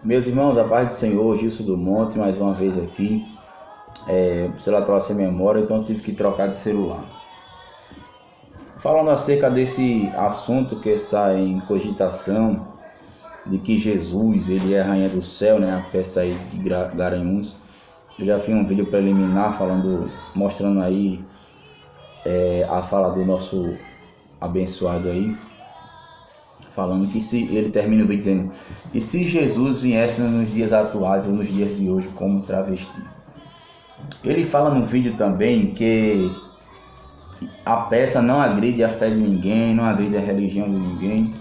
Meus irmãos, a paz do Senhor, Gilson do Monte, mais uma vez aqui. O celular estava sem memória, então eu tive que trocar de celular. Falando acerca desse assunto que está em cogitação, de que Jesus, ele é a rainha do céu, né? A peça aí de Garanhuns. Eu já fiz um vídeo preliminar mostrando aí a fala do nosso abençoado aí, falando que ele termina o vídeo dizendo: e se Jesus viesse nos dias atuais ou nos dias de hoje como travesti? Ele fala no vídeo também que a peça não agride a fé de ninguém, não agride a religião de ninguém.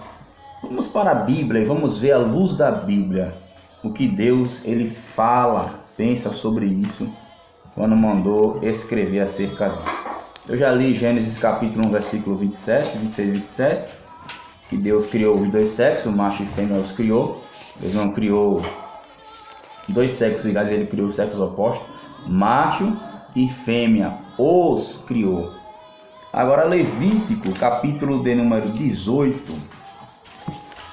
Vamos para a Bíblia e vamos ver à luz da Bíblia o que Deus ele fala, pensa sobre isso quando mandou escrever acerca disso. Eu já li Gênesis capítulo 1, versículo 27, 26 e 27, que Deus criou os dois sexos, macho e fêmea os criou. Deus não criou dois sexos iguais, ele criou os sexos opostos, macho e fêmea os criou. Agora Levítico capítulo de número 18,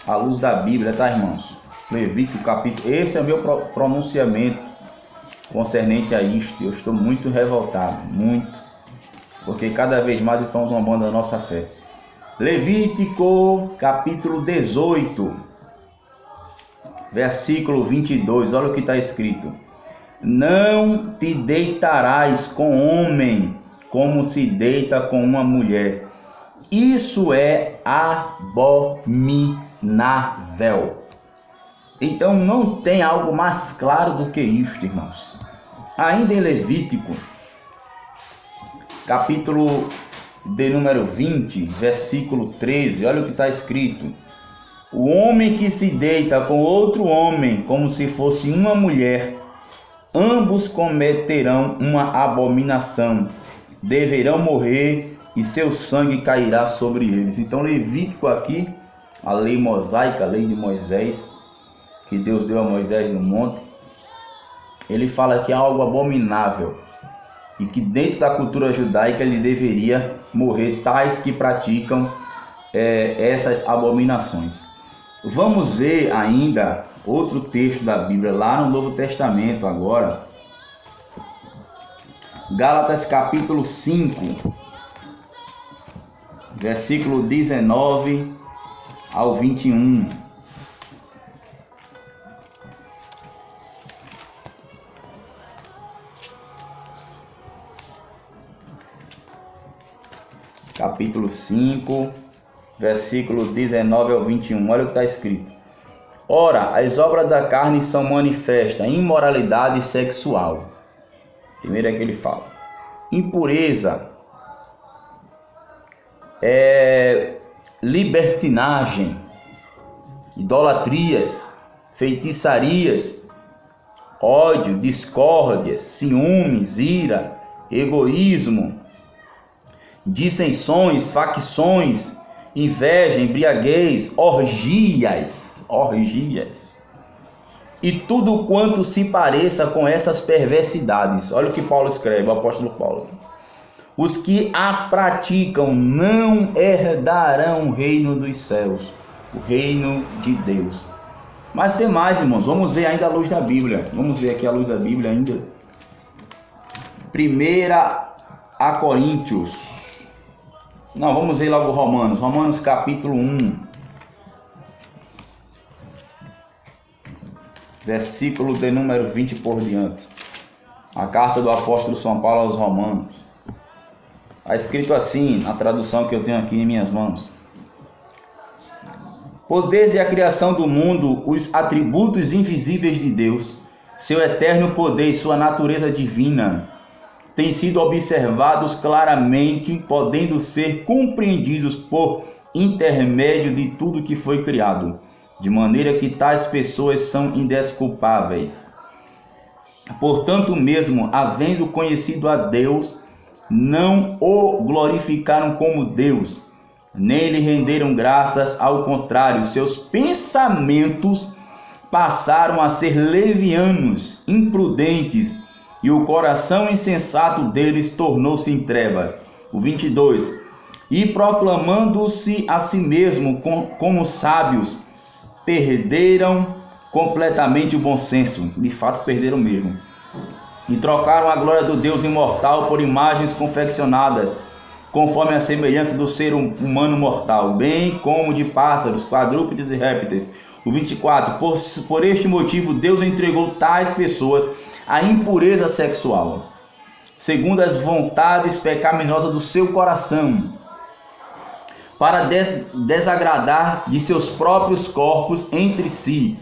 à luz da Bíblia, tá, irmãos? Levítico capítulo, esse é o meu pronunciamento concernente a isto. Eu estou muito revoltado, muito, porque cada vez mais estão zombando da nossa fé. Levítico capítulo 18, versículo 22, olha o que está escrito: não te deitarás com homem como se deita com uma mulher, isso é abominável. Então não tem algo mais claro do que isto, irmãos. Ainda em Levítico capítulo de número 20, versículo 13, olha o que está escrito: o homem que se deita com outro homem como se fosse uma mulher, ambos cometerão uma abominação, deverão morrer e seu sangue cairá sobre eles. Então Levítico aqui, a lei mosaica, a lei de Moisés, que Deus deu a Moisés no monte, ele fala que é algo abominável e que dentro da cultura judaica ele deveria morrer tais que praticam essas abominações. Vamos ver ainda outro texto da Bíblia lá no Novo Testamento agora, Gálatas capítulo 5, versículo 19 ao 21. Capítulo 5, versículo 19 ao 21. Olha o que está escrito: ora, as obras da carne são manifestas: imoralidade sexual. Primeiro é que ele fala impureza, libertinagem, idolatrias, feitiçarias, ódio, discórdias, ciúmes, ira, egoísmo, dissensões, facções, inveja, embriaguez, orgias, e tudo quanto se pareça com essas perversidades. Olha o que Paulo escreve, o apóstolo Paulo: os que as praticam não herdarão o reino dos céus, o reino de Deus. Mas tem mais, irmãos, vamos ver ainda a luz da Bíblia. Vamos ver aqui a luz da Bíblia ainda. 1 Coríntios. Não, vamos ver logo Romanos. Romanos capítulo 1. Versículo de número 20 por diante. A carta do apóstolo São Paulo aos Romanos. Está escrito assim, na tradução que eu tenho aqui em minhas mãos: pois desde a criação do mundo, os atributos invisíveis de Deus, seu eterno poder e sua natureza divina, têm sido observados claramente, podendo ser compreendidos por intermédio de tudo que foi criado, de maneira que tais pessoas são indesculpáveis. Portanto, mesmo havendo conhecido a Deus, não o glorificaram como Deus, nem lhe renderam graças, ao contrário, seus pensamentos passaram a ser levianos, imprudentes, e o coração insensato deles tornou-se em trevas. O 22. E proclamando-se a si mesmo como sábios, perderam completamente o bom senso, de fato perderam mesmo, e trocaram a glória do Deus imortal por imagens confeccionadas conforme a semelhança do ser humano mortal, bem como de pássaros, quadrúpedes e répteis. O 24, por este motivo Deus entregou tais pessoas à impureza sexual, segundo as vontades pecaminosas do seu coração, para desagradar de seus próprios corpos entre si,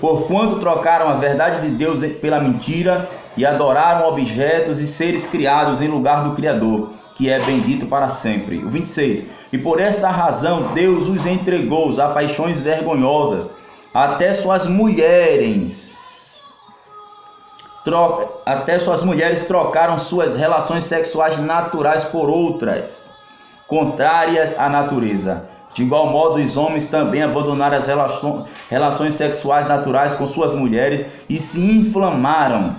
porquanto trocaram a verdade de Deus pela mentira e adoraram objetos e seres criados em lugar do Criador, que é bendito para sempre. O 26. E por esta razão Deus os entregou a paixões vergonhosas, até suas mulheres trocaram suas relações sexuais naturais por outras, contrárias à natureza. De igual modo, os homens também abandonaram as relações sexuais naturais com suas mulheres e se inflamaram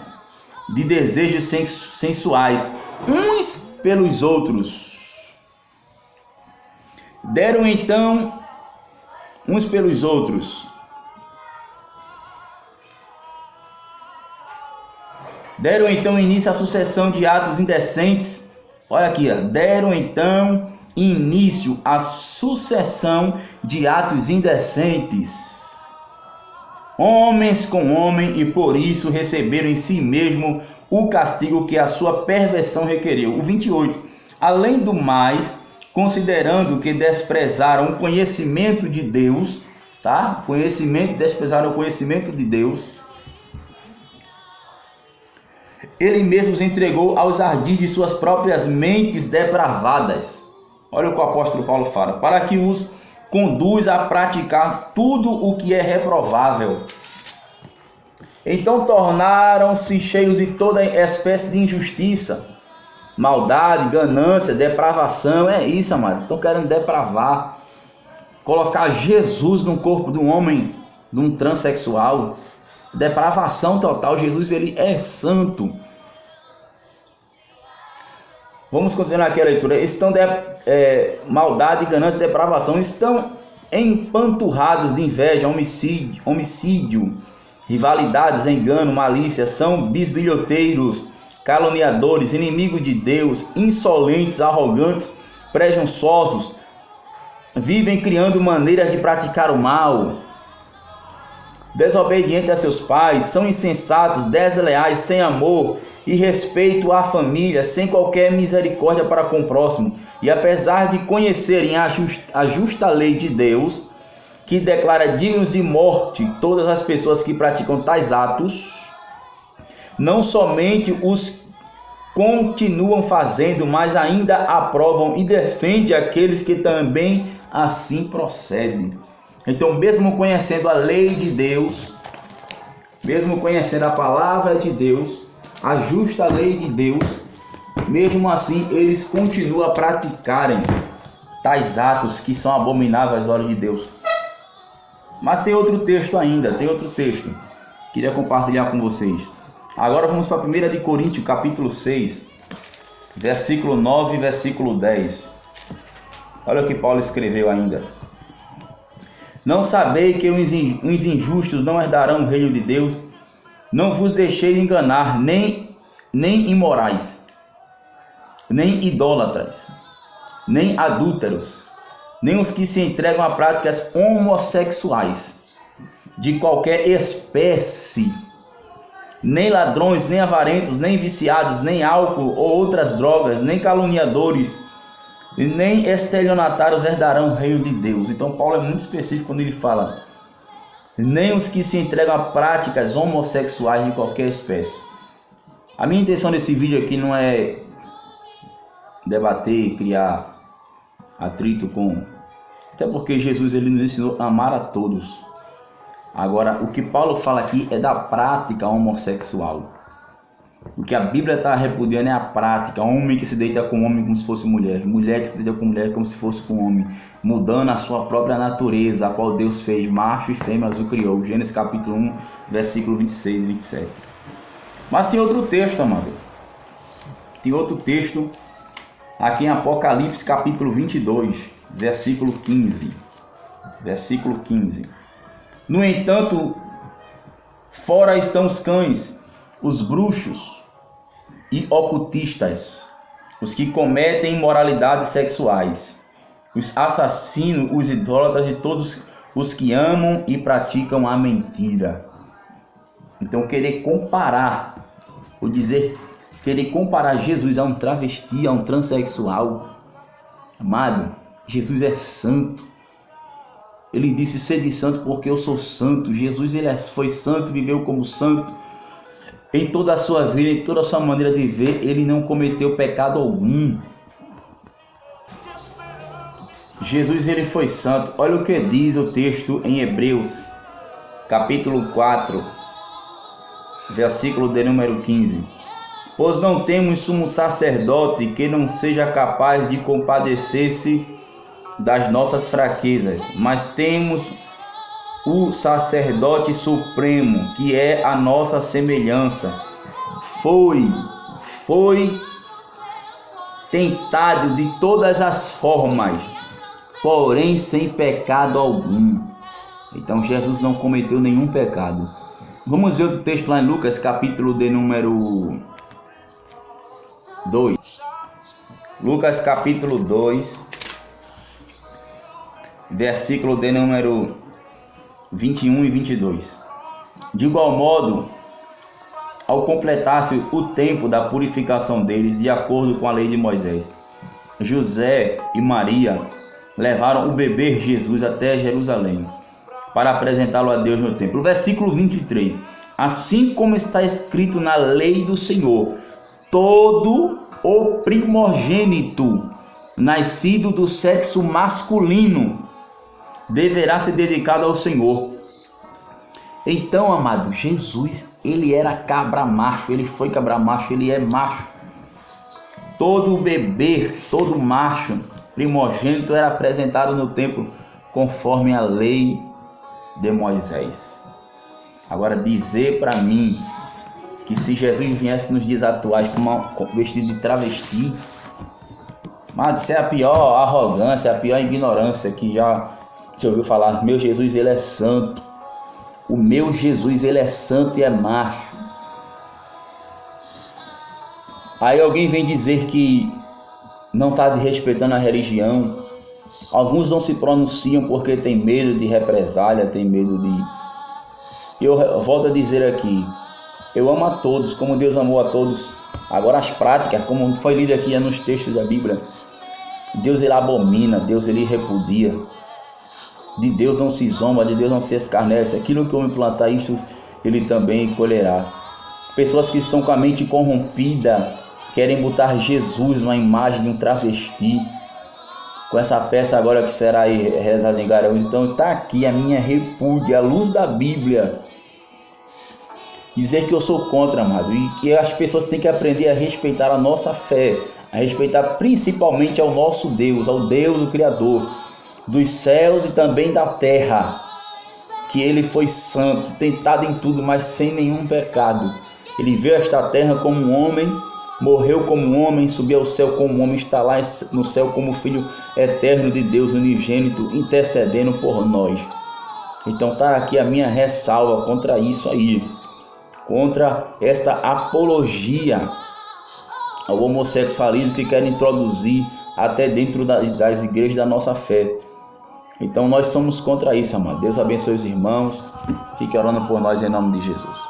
de desejos sensuais uns pelos outros. Deram então início à sucessão de atos indecentes. Olha aqui, ó. Deram então início à sucessão de atos indecentes, homens com homem, e por isso receberam em si mesmo o castigo que a sua perversão requeriu. O 28. Além do mais, considerando que desprezaram o conhecimento de Deus, tá? Desprezaram o conhecimento de Deus, ele mesmo os entregou aos ardis de suas próprias mentes depravadas. Olha o que o apóstolo Paulo fala: para que os conduz a praticar tudo o que é reprovável. Então tornaram-se cheios de toda espécie de injustiça, maldade, ganância, depravação. É isso, amado. Estão querendo depravar, colocar Jesus no corpo de um homem, de um transexual. Depravação total. Jesus, ele é santo. Vamos continuar aqui a leitura. Maldade, ganância e depravação estão empanturrados de inveja, homicídio, rivalidades, engano, malícia, são bisbilhoteiros, caluniadores, inimigos de Deus, insolentes, arrogantes, presunçosos, vivem criando maneiras de praticar o mal, desobedientes a seus pais, são insensatos, desleais, sem amor e respeito à família, sem qualquer misericórdia para com o próximo. E apesar de conhecerem a justa lei de Deus, que declara dignos de morte todas as pessoas que praticam tais atos, não somente os continuam fazendo, mas ainda aprovam e defendem aqueles que também assim procedem. Então, mesmo conhecendo a lei de Deus, mesmo conhecendo a palavra de Deus, a justa lei de Deus, mesmo assim eles continuam a praticarem tais atos que são abomináveis aos olhos de Deus. Mas tem outro texto ainda, queria compartilhar com vocês. Agora vamos para 1 de Coríntios, capítulo 6, versículo 9 e versículo 10. Olha o que Paulo escreveu ainda. Não sabei que os injustos não herdarão o reino de Deus? Não vos deixeis enganar, nem imorais, nem idólatras, nem adúlteros, nem os que se entregam a práticas homossexuais de qualquer espécie, nem ladrões, nem avarentos, nem viciados, nem álcool ou outras drogas, nem caluniadores, nem estelionatários herdarão o reino de Deus. Então Paulo é muito específico quando ele fala nem os que se entregam a práticas homossexuais de qualquer espécie. A minha intenção desse vídeo aqui não é debater, criar atrito com... Até porque Jesus, ele nos ensinou a amar a todos. Agora, o que Paulo fala aqui é da prática homossexual. O que a Bíblia está repudiando é a prática. Homem que se deita com homem como se fosse mulher. Mulher que se deita com mulher como se fosse com homem. Mudando a sua própria natureza, a qual Deus fez. Macho e fêmea o criou. Gênesis capítulo 1, versículo 26 e 27. Mas tem outro texto, amado. Tem outro texto aqui em Apocalipse capítulo 22, versículo 15. Versículo 15. No entanto, Fora estão os cães, os bruxos e ocultistas, os que cometem imoralidades sexuais, os assassinos, os idólatras e todos os que amam e praticam a mentira. Então querer comparar Jesus a um travesti, a um transexual, amado, Jesus é santo. Ele disse: sede santo porque eu sou santo. Jesus foi santo, viveu como santo. Em toda a sua vida, em toda a sua maneira de viver, ele não cometeu pecado algum. Jesus, ele foi santo. Olha o que diz o texto em Hebreus, capítulo 4, versículo de número 15. Pois não temos sumo sacerdote que não seja capaz de compadecer-se das nossas fraquezas, mas temos o sacerdote supremo, que é a nossa semelhança. Foi tentado de todas as formas, porém sem pecado algum. Então Jesus não cometeu nenhum pecado. Vamos ver outro texto lá em Lucas, capítulo de número 2. Lucas capítulo 2, versículo de número 21 e 22. De igual modo, ao completar-se o tempo da purificação deles, de acordo com a lei de Moisés, José e Maria levaram o bebê Jesus até Jerusalém para apresentá-lo a Deus no templo. Versículo 23. Assim como está escrito na lei do Senhor, todo o primogênito nascido do sexo masculino deverá ser dedicado ao Senhor. Então, amado, Jesus, ele era cabra macho, ele foi cabra macho, ele é macho. Todo bebê, todo macho primogênito era apresentado no templo conforme a lei de Moisés. Agora, dizer para mim que se Jesus viesse nos dias atuais com vestido de travesti, mas isso é a pior arrogância, a pior ignorância que já se ouviu falar. Meu Jesus, ele é santo. O meu Jesus, ele é santo e é macho. Aí alguém vem dizer que não está respeitando a religião. Alguns não se pronunciam porque tem medo de represália, tem medo de... Eu volto a dizer aqui, eu amo a todos, como Deus amou a todos. Agora as práticas, como foi lido aqui nos textos da Bíblia, Deus ele abomina, Deus ele repudia. De Deus não se zomba, de Deus não se escarnece. Aquilo que o homem plantar, isso ele também colherá. Pessoas que estão com a mente corrompida, querem botar Jesus numa imagem de um travesti, com essa peça agora que será aí rezada em Garanhuns. Então está aqui a minha repúdia, à luz da Bíblia. Dizer que eu sou contra, amado, e que as pessoas têm que aprender a respeitar a nossa fé, a respeitar principalmente ao nosso Deus, ao Deus, o Criador dos céus e também da terra, que ele foi santo, tentado em tudo, mas sem nenhum pecado. Ele veio a esta terra como um homem, morreu como um homem, subiu ao céu como um homem, está lá no céu como Filho eterno de Deus, unigênito, intercedendo por nós. Então está aqui a minha ressalva contra isso aí, contra esta apologia ao homossexualismo que querem introduzir até dentro das igrejas da nossa fé. Então nós somos contra isso, amado. Deus abençoe os irmãos. Fique orando por nós em nome de Jesus.